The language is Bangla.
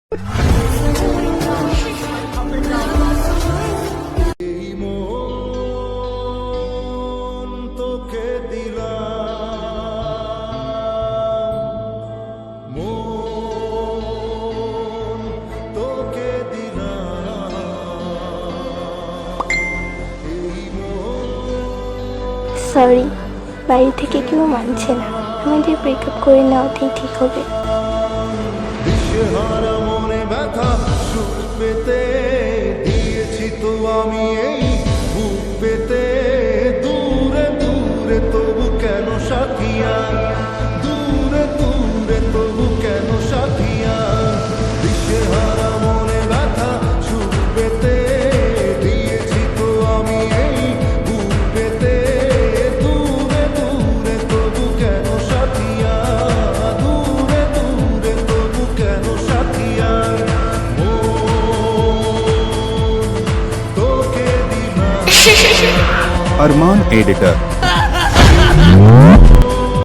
সরি, বাড়ি থেকে কেউ মানছে না। আমাদের ব্রেকআপ করে নেওয়াটাই ঠিক হবে। মনে ব্যথা সুখ পেতে দিয়েছি তো আমি এই বুক পেতে, দূরে দূরে তবু কেন সাথিয়া, দূরে দূরে তবু কেন সাথিয়া, দিশেহারা মনে ব্যথা সুখ পেতে দিয়েছি তো আমি এই বুক পেতে, দূরে দূরে তবু কেন সাথিয়া, দূরে দূরে তবু কেন সাথিয়া, তোকে দিলাম। अरमान एडिटर।